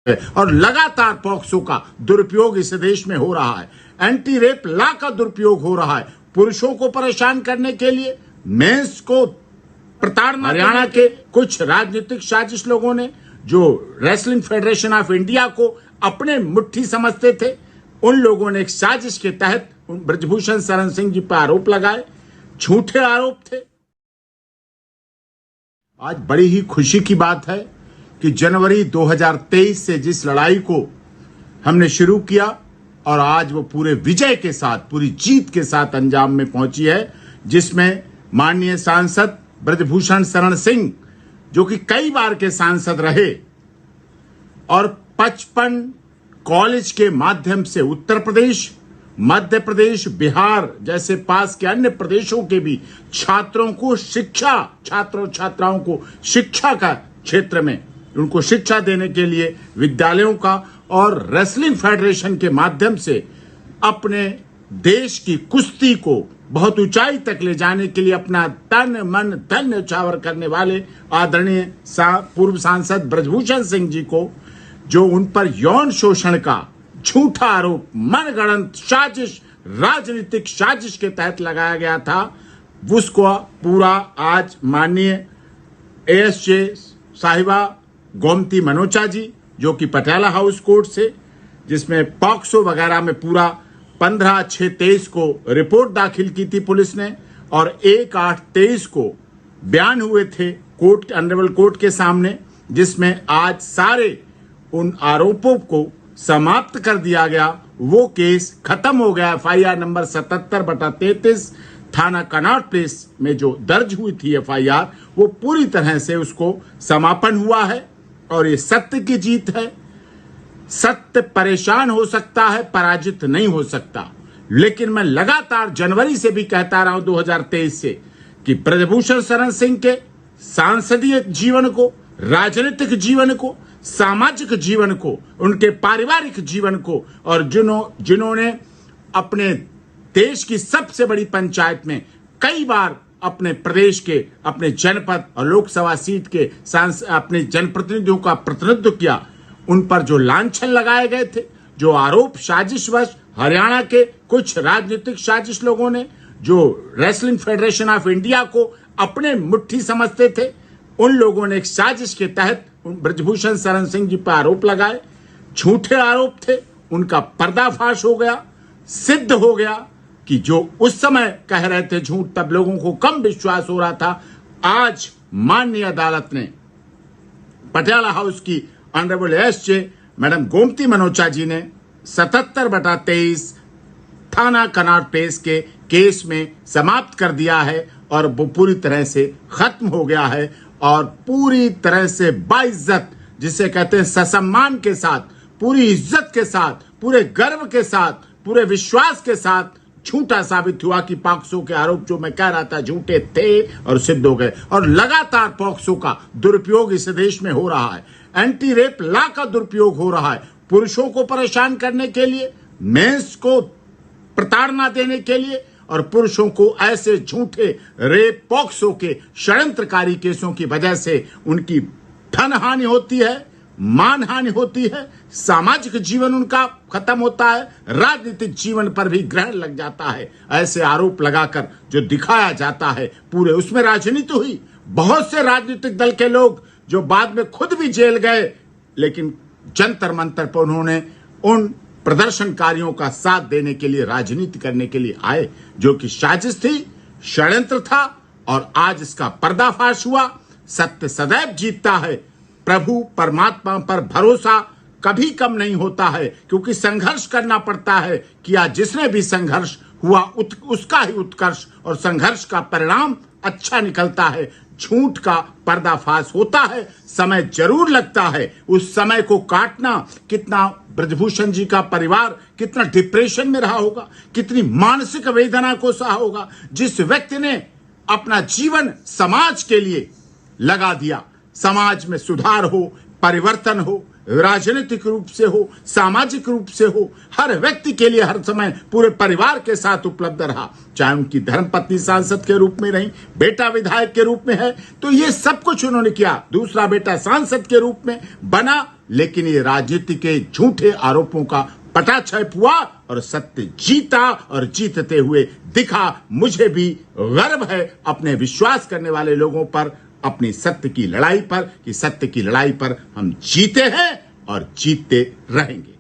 और लगातार पॉक्सो का दुरुपयोग इस देश में हो रहा है। एंटी रेप लॉ का दुरुपयोग हो रहा है पुरुषों को परेशान करने के लिए, मेंस को प्रताड़ना। हरियाणा के कुछ राजनीतिक साजिश लोगों ने जो रेसलिंग फेडरेशन ऑफ इंडिया को अपने मुट्ठी समझते थे, उन लोगों ने एक साजिश के तहत ब्रजभूषण शरण सिंह जी पर आरोप लगाए। झूठे आरोप थे। आज बड़ी ही खुशी की बात है कि जनवरी 2023 से जिस लड़ाई को हमने शुरू किया और आज वो पूरे विजय के साथ, पूरी जीत के साथ अंजाम में पहुंची है, जिसमें माननीय सांसद ब्रजभूषण शरण सिंह, जो कि कई बार के सांसद रहे और 55 कॉलेज के माध्यम से उत्तर प्रदेश, मध्य प्रदेश, बिहार जैसे पास के अन्य प्रदेशों के भी छात्रों को शिक्षा, छात्रों छात्राओं को शिक्षा का क्षेत्र में उनको शिक्षा देने के लिए विद्यालयों का और रेसलिंग फेडरेशन के माध्यम से अपने देश की कुश्ती को बहुत ऊंचाई तक ले जाने के लिए अपना तन मन धन न्यौछावर करने वाले आदरणीय पूर्व सांसद ब्रजभूषण सिंह जी को, जो उन पर यौन शोषण का झूठा आरोप मनगढ़ंत साजिश, राजनीतिक साजिश के तहत लगाया गया था, उसको पूरा आज माननीय एएसजे साहिबा गोमती मनोचा जी, जो कि पटियाला हाउस कोर्ट से, जिसमें पॉक्सो वगैरह में पूरा 15/6/23 को रिपोर्ट दाखिल की थी पुलिस ने और 1/8/23 को बयान हुए थे कोर्ट, ऑनरेबल कोर्ट के सामने, जिसमें आज सारे उन आरोपों को समाप्त कर दिया गया। वो केस खत्म हो गया। एफआईआर नंबर 77/33 थाना कनॉट प्लेस में जो दर्ज हुई थी एफआईआर, वो पूरी तरह से उसको समापन हुआ है और ये सत्य की जीत है। सत्य परेशान हो सकता है, पराजित नहीं हो सकता। लेकिन मैं लगातार जनवरी से भी कहता रहा हूं 2023 से कि ब्रजभूषण शरण सिंह के सांसदीय जीवन को, राजनीतिक जीवन को, सामाजिक जीवन को, उनके पारिवारिक जीवन को और जिन्होंने अपने देश की सबसे बड़ी पंचायत में कई बार अपने प्रदेश के, अपने जनपद और लोकसभा सीट के अपने जनप्रतिनिधियों का प्रतिनिधित्व किया, उन पर जो लांछन लगाए गए थे, जो आरोप साजिशवश हरियाणा के कुछ राजनीतिक साजिश लोगों ने जो रेसलिंग फेडरेशन ऑफ इंडिया को अपने मुट्ठी समझते थे, उन लोगों ने एक साजिश के तहत ब्रजभूषण शरण सिंह जी पर आरोप लगाए। झूठे आरोप थे, उनका पर्दाफाश हो गया। सिद्ध हो गया कि जो उस समय कह रहे थे झूठ, तब लोगों को कम विश्वास हो रहा था। आज माननीय अदालत ने पटियाला हाउस की honourable ASJ madam Gomti Manocha ji ने 77/23 थाना कनॉट प्लेस के केस में समाप्त कर दिया है और वो पूरी तरह से खत्म हो गया है और पूरी तरह से बाइज्जत, जिसे कहते हैं ससम्मान के साथ, पूरी इज्जत के साथ, पूरे गर्व के साथ, पूरे विश्वास के साथ झूठा साबित हुआ कि पॉक्सो के आरोप जो मैं कह रहा था झूठे थे और सिद्ध हो गए। और लगातार पॉक्सो का दुरुपयोग इस देश में हो रहा है। एंटी रेप लॉ का दुरुपयोग हो रहा है पुरुषों को परेशान करने के लिए, मेंस को प्रताड़ना देने के लिए और पुरुषों को ऐसे झूठे रेप पॉक्सो के षड्यंत्रकारी केसों की वजह से उनकी धन हानि होती है, मान हानि होती है, सामाजिक जीवन उनका खत्म होता है, राजनीतिक जीवन पर भी ग्रहण लग जाता है। ऐसे आरोप लगाकर जो दिखाया जाता है पूरे, उसमें राजनीति हुई। बहुत से राजनीतिक दल के लोग जो बाद में खुद भी जेल गए, लेकिन जंतर मंतर पर उन्होंने उन प्रदर्शनकारियों का साथ देने के लिए, राजनीति करने के लिए आए, जो कि साजिश थी, षड्यंत्र था। और आज इसका पर्दाफाश हुआ। सत्य सदैव जीतता है। प्रभु परमात्मा पर भरोसा कभी कम नहीं होता है, क्योंकि संघर्ष करना पड़ता है कि आज जिसने भी संघर्ष हुआ उसका ही उत्कर्ष और संघर्ष का परिणाम अच्छा निकलता है। झूठ का पर्दाफाश होता है, समय जरूर लगता है। उस समय को काटना, कितना ब्रजभूषण जी का परिवार कितना डिप्रेशन में रहा होगा, कितनी मानसिक वेदना को सहा होगा। जिस व्यक्ति ने अपना जीवन समाज के लिए लगा दिया, समाज में सुधार हो, परिवर्तन हो, राजनीतिक रूप से हो, सामाजिक रूप से हो, हर व्यक्ति के लिए हर समय पूरे परिवार के साथ उपलब्ध रहा। चाहे उनकी धर्मपत्नी सांसद के रूप में रही, बेटा विधायक के रूप में है, तो ये सब कुछ उन्होंने किया। दूसरा बेटा सांसद के रूप में बना, लेकिन ये राजनीति के झूठे आरोपों का पटाक्षय हुआ और सत्य जीता और जीतते हुए दिखा। मुझे भी गर्व है अपने विश्वास करने वाले लोगों पर, अपनी सत्य की लड़ाई पर, कि सत्य की लड़ाई पर हम जीते हैं और जीतते रहेंगे।